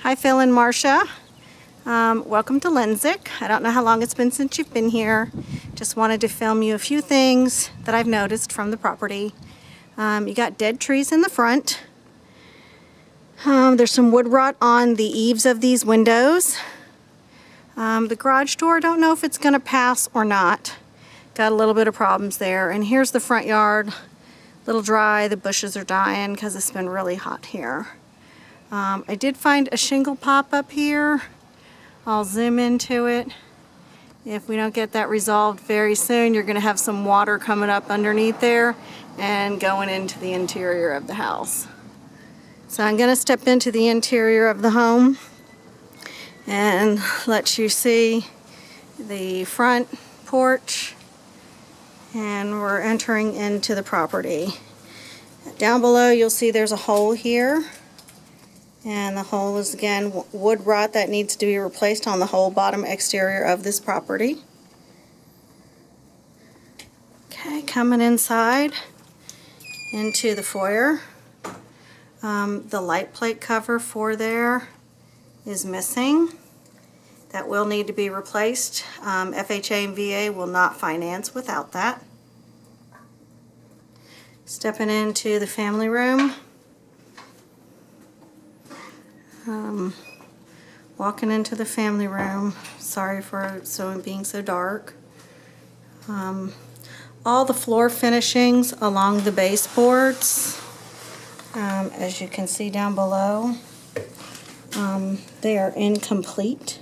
Hi Phil and Marcia. Welcome to Lenczyk. I don't know how long it's been since you've been here. Just wanted to film you a few things that I've noticed from the property. You got dead trees in the front. There's some wood rot on the eaves of these windows. The garage door, I don't know if it's going to pass or not. Got a little bit of problems there. And here's the front yard. A little dry. The bushes are dying because it's been really hot here. I did find a shingle pop up here. I'll zoom into it. If we don't get that resolved very soon, you're going to have some water coming up underneath there and going into the interior of the house. So I'm going to step into the interior of the home and let you see the front porch, and we're entering into the property. Down below you'll see there's a hole here. And the hole is, again, wood rot that needs to be replaced on the whole bottom exterior of this property. Okay, coming inside into the foyer. The light plate cover for there is missing. That will need to be replaced. FHA and VA will not finance without that. Stepping into the family room. Walking into the family room. Sorry for being so dark. All the floor finishings along the baseboards, as you can see down below, they are incomplete.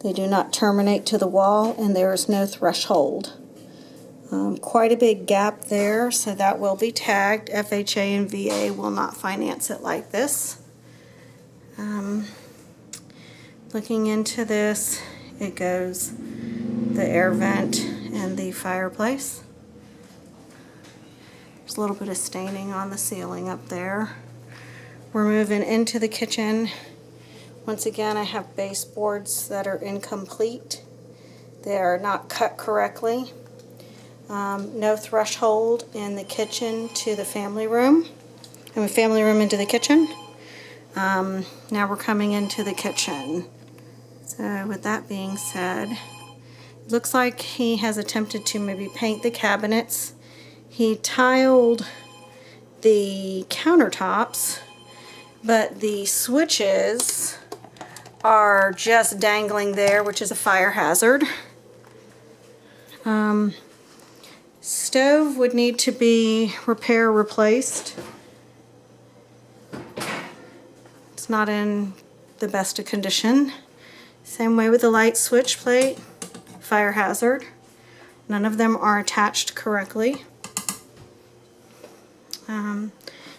They do not terminate to the wall, and there is no threshold. Quite a big gap there, so that will be tagged. FHA and VA will not finance it like this. Looking into this, it goes the air vent and the fireplace. There's a little bit of staining on the ceiling up there. We're moving into the kitchen. Once again, I have baseboards that are incomplete. They are not cut correctly. No threshold in the kitchen to the family room. Family room into the kitchen. Now we're coming into the kitchen. So with that being said, it looks like he has attempted to maybe paint the cabinets. He tiled the countertops, but the switches are just dangling there, which is a fire hazard. Stove would need to be replaced. It's not in the best of condition. Same way with the light switch plate, fire hazard. None of them are attached correctly.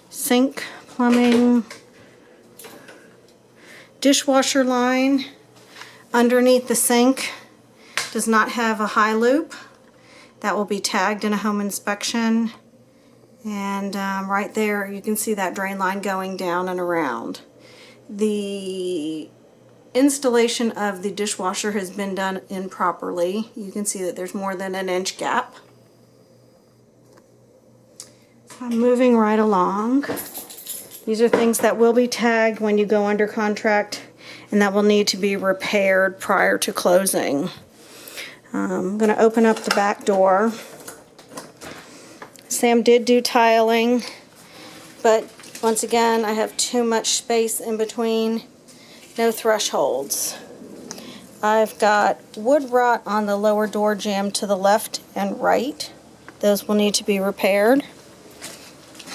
Sink, plumbing, dishwasher line underneath the sink does not have a high loop. That will be tagged in a home inspection. And right there you can see that drain line going down and around. The installation of the dishwasher has been done improperly. You can see that there's more than an inch gap. I'm moving right along. These are things that will be tagged when you go under contract, and that will need to be repaired prior to closing. I'm going to open up the back door. Sam did do tiling, but once again I have too much space in between. No thresholds. I've got wood rot on the lower door jamb to the left and right. Those will need to be repaired.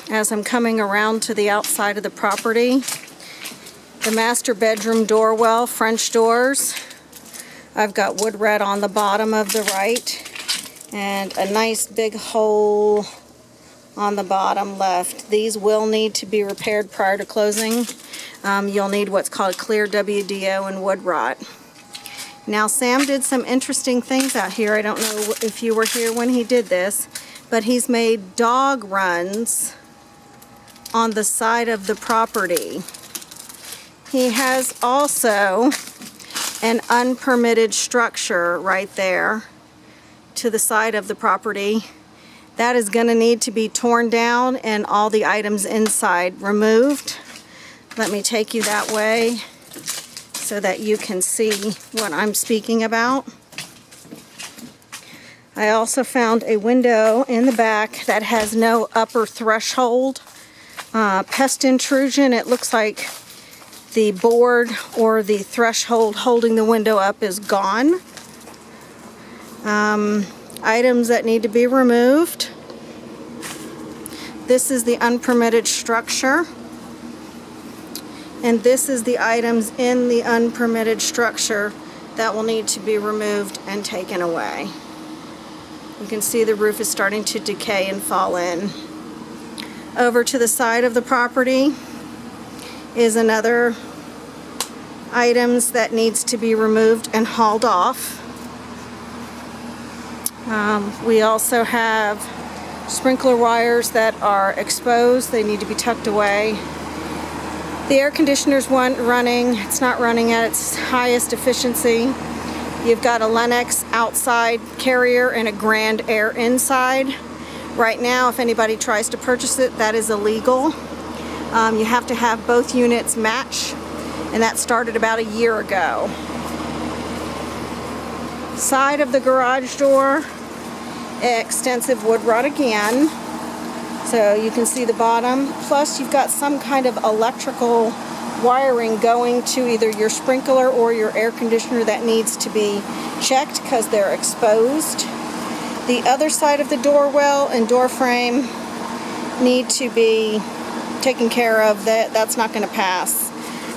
As I'm coming around to the outside of the property, the master bedroom door well, French doors, I've got wood rot on the bottom of the right and a nice big hole on the bottom left. These will need to be repaired prior to closing. You'll need what's called clear WDO and wood rot. Now Sam did some interesting things out here. I don't know if you were here when he did this, but he's made dog runs on the side of the property. He has also an unpermitted structure right there to the side of the property. That is going to need to be torn down and all the items inside removed. Let me take you that way so that you can see what I'm speaking about. I also found a window in the back that has no upper threshold. Pest intrusion, it looks like the board or the threshold holding the window up is gone. Items that need to be removed. This is the unpermitted structure. And this is the items in the unpermitted structure that will need to be removed and taken away. You can see the roof is starting to decay and fall in. Over to the side of the property is another items that needs to be removed and hauled off. We also have sprinkler wires that are exposed. They need to be tucked away. The air conditioner's running. It's not running at its highest efficiency. You've got a Lennox outside carrier and a Grand Air inside. Right now, if anybody tries to purchase it, that is illegal. You have to have both units match, and that started about a year ago. Side of the garage door, extensive wood rot again. So you can see the bottom. Plus, you've got some kind of electrical wiring going to either your sprinkler or your air conditioner that needs to be checked because they're exposed. The other side of the door well and door frame need to be taken care of. That's not going to pass.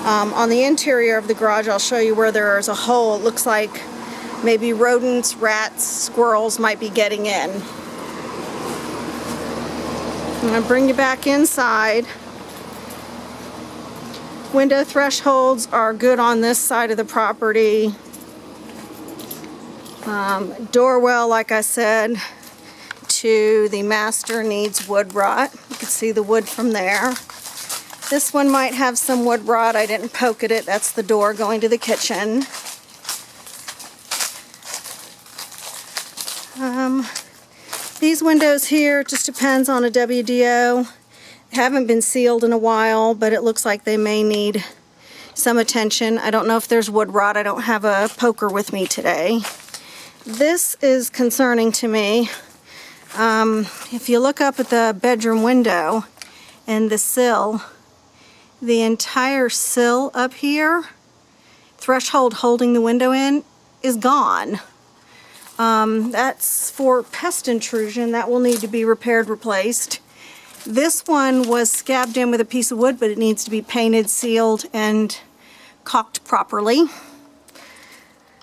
On the interior of the garage, I'll show you where there is a hole. It looks like maybe rodents, rats, squirrels might be getting in. I'm going to bring you back inside. Window thresholds are good on this side of the property. Door well, like I said, to the master needs wood rot. You can see the wood from there. This one might have some wood rot. I didn't poke at it. That's the door going to the kitchen. These windows here, it just depends on a WDO. They haven't been sealed in a while, but it looks like they may need some attention. I don't know if there's wood rot. I don't have a poker with me today. This is concerning to me. If you look up at the bedroom window and the sill, the entire sill up here, threshold holding the window in, is gone. That's for pest intrusion. That will need to be repaired, replaced. This one was scabbed in with a piece of wood, but it needs to be painted, sealed, and caulked properly.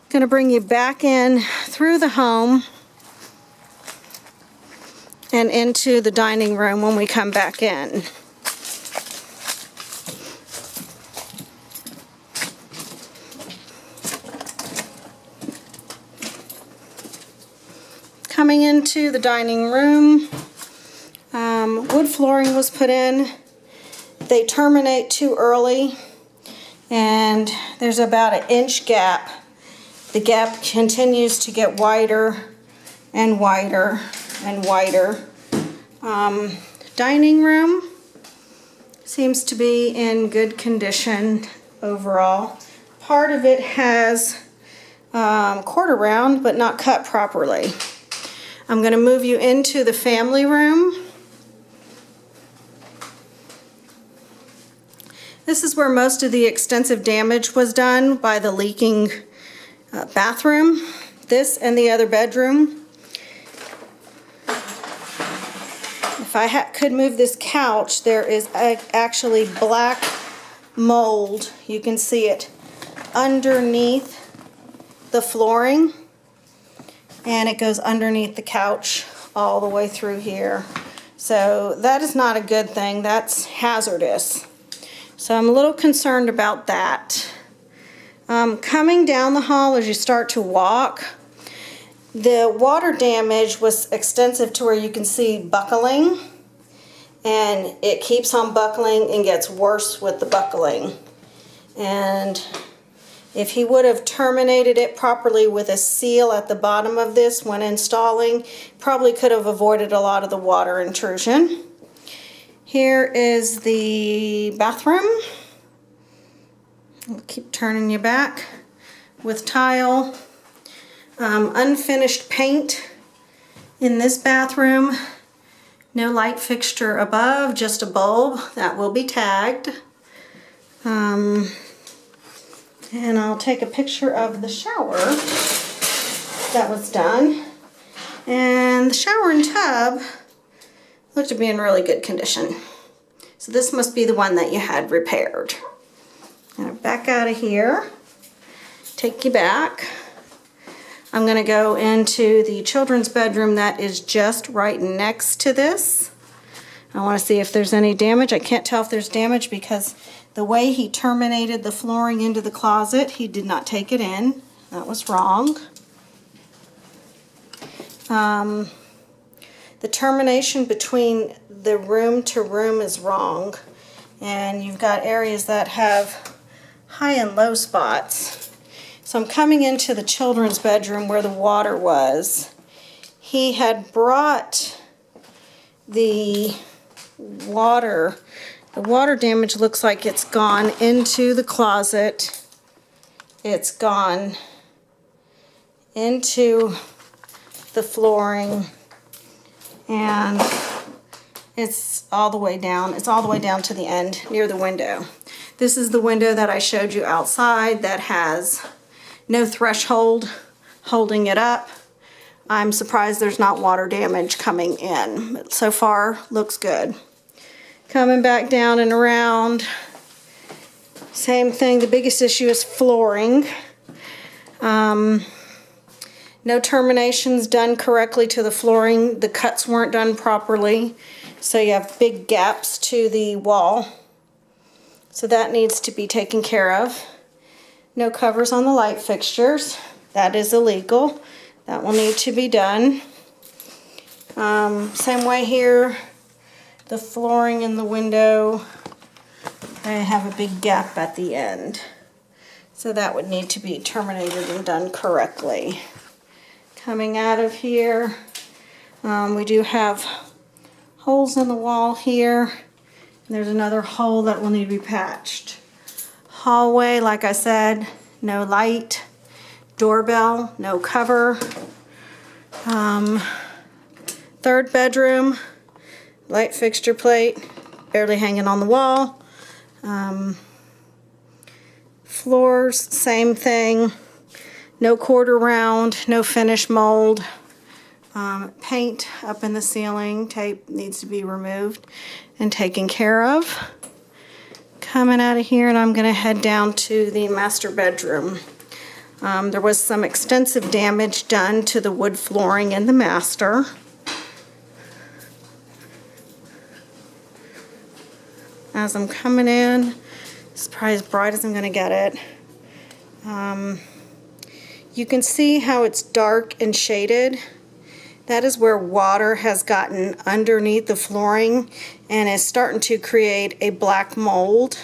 Going to bring you back in through the home and into the dining room when we come back in. Coming into the dining room, wood flooring was put in. They terminate too early, and there's about an inch gap. The gap continues to get wider and wider and wider. Dining room seems to be in good condition overall. Part of it has quarter round, but not cut properly. I'm going to move you into the family room. This is where most of the extensive damage was done by the leaking bathroom. This and the other bedroom. If I could move this couch, there is actually black mold. You can see it underneath the flooring. And it goes underneath the couch all the way through here. So that is not a good thing. That's hazardous. So I'm a little concerned about that. Coming down the hall as you start to walk, the water damage was extensive to where you can see buckling. And it keeps on buckling and gets worse with the buckling. And if he would have terminated it properly with a seal at the bottom of this when installing, probably could have avoided a lot of the water intrusion. Here is the bathroom. I'll keep turning you back. With tile, unfinished paint in this bathroom. No light fixture above, just a bulb that will be tagged. And I'll take a picture of the shower that was done. And the shower and tub look to be in really good condition. So this must be the one that you had repaired. Now back out of here, take you back. I'm going to go into the children's bedroom that is just right next to this. I want to see if there's any damage. I can't tell if there's damage because the way he terminated the flooring into the closet, he did not take it in. That was wrong. The termination between the room to room is wrong, and you've got areas that have high and low spots. So I'm coming into the children's bedroom where the water was. He had brought the water damage looks like it's gone into the closet. It's gone into the flooring, and it's all the way down. It's all the way down to the end near the window. This is the window that I showed you outside that has no threshold holding it up. I'm surprised there's not water damage coming in, but so far looks good. Coming back down and around, same thing. The biggest issue is flooring. No terminations done correctly to the flooring. The cuts weren't done properly, so you have big gaps to the wall. So that needs to be taken care of. No covers on the light fixtures. That is illegal. That will need to be done. Same way here. The flooring in the window, I have a big gap at the end. So that would need to be terminated and done correctly. Coming out of here, we do have holes in the wall here. And there's another hole that will need to be patched. Hallway, like I said, no light. Doorbell, no cover. Third bedroom, light fixture plate, barely hanging on the wall. Floors, same thing. No quarter round, no finish mold. Paint up in the ceiling, tape needs to be removed and taken care of. Coming out of here, and I'm going to head down to the master bedroom. There was some extensive damage done to the wood flooring in the master. As I'm coming in, it's probably as bright as I'm going to get it. You can see how it's dark and shaded. That is where water has gotten underneath the flooring and is starting to create a black mold.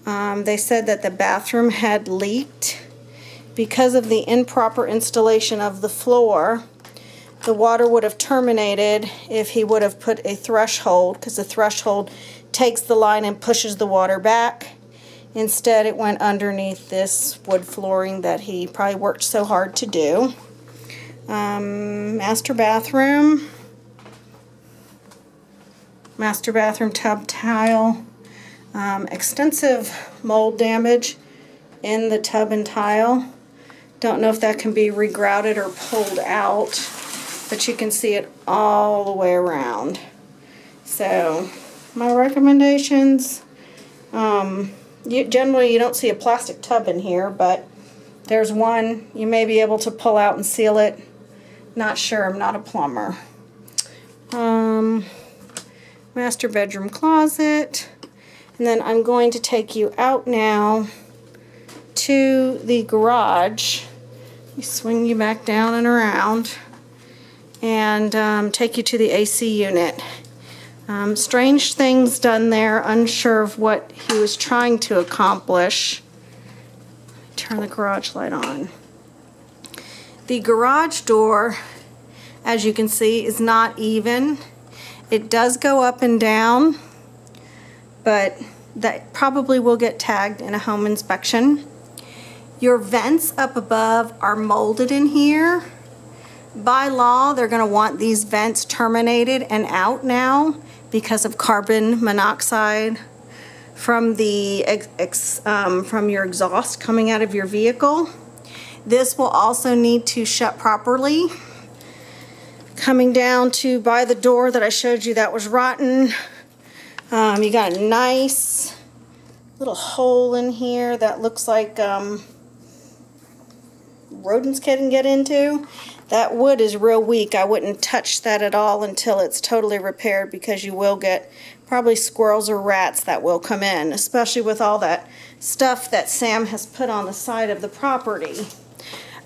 They said that the bathroom had leaked. Because of the improper installation of the floor, the water would have terminated if he would have put a threshold, because the threshold takes the line and pushes the water back. Instead, it went underneath this wood flooring that he probably worked so hard to do. Master bathroom tub tile. Extensive mold damage in the tub and tile. Don't know if that can be regrouted or pulled out, but you can see it all the way around. So my recommendations, generally you don't see a plastic tub in here, but there's one. You may be able to pull out and seal it. Not sure, I'm not a plumber. Master bedroom closet. And then I'm going to take you out now to the garage. You swing you back down and around and take you to the AC unit. Strange things done there, unsure of what he was trying to accomplish. Turn the garage light on. The garage door, as you can see, is not even. It does go up and down, but that probably will get tagged in a home inspection. Your vents up above are molded in here. By law, they're going to want these vents terminated and out now because of carbon monoxide from the from your exhaust coming out of your vehicle. This will also need to shut properly. Coming down to by the door that I showed you that was rotten, you got a nice little hole in here that looks like rodents can get into. That wood is real weak. I wouldn't touch that at all until it's totally repaired, because you will get probably squirrels or rats that will come in, especially with all that stuff that Sam has put on the side of the property.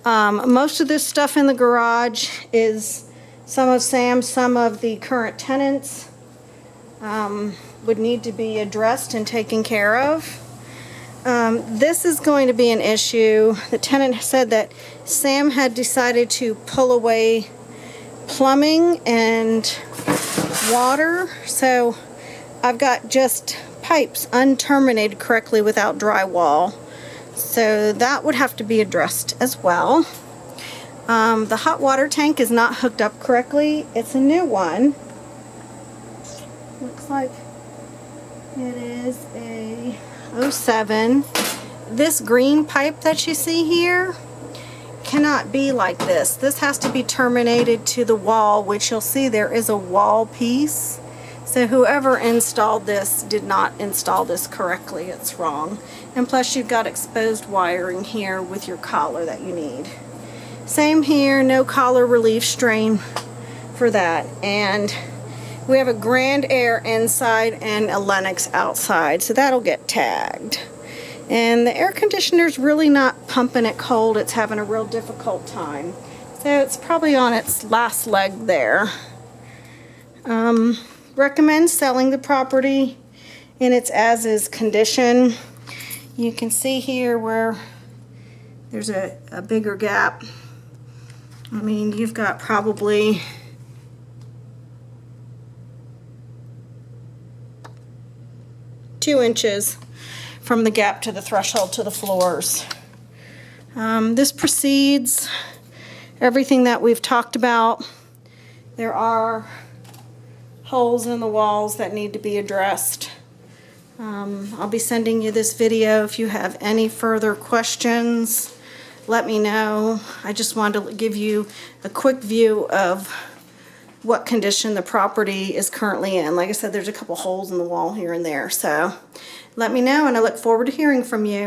Most of this stuff in the garage is some of Sam's, some of the current tenants would need to be addressed and taken care of. This is going to be an issue. The tenant said that Sam had decided to pull away plumbing and water, so I've got just pipes unterminated correctly without drywall, so that would have to be addressed as well. The hot water tank is not hooked up correctly. It's a new one. Looks like it is a 07. This green pipe that you see here cannot be like this. This has to be terminated to the wall, which you'll see there is a wall piece. So whoever installed this did not install this correctly. It's wrong. And plus you've got exposed wiring here with your collar that you need. Same here, no collar relief strain for that. And we have a Grand Air inside and a Lennox outside, so that'll get tagged. And the air conditioner's really not pumping it cold. It's having a real difficult time. So it's probably on its last leg there. Recommend selling the property in its as-is condition. You can see here where there's a bigger gap. I mean, you've got probably $2 from the gap to the threshold to the floors. This precedes everything that we've talked about. There are holes in the walls that need to be addressed. I'll be sending you this video. If you have any further questions, let me know. I just wanted to give you a quick view of what condition the property is currently in. Like I said, there's a couple holes in the wall here and there. So let me know, and I look forward to hearing from you.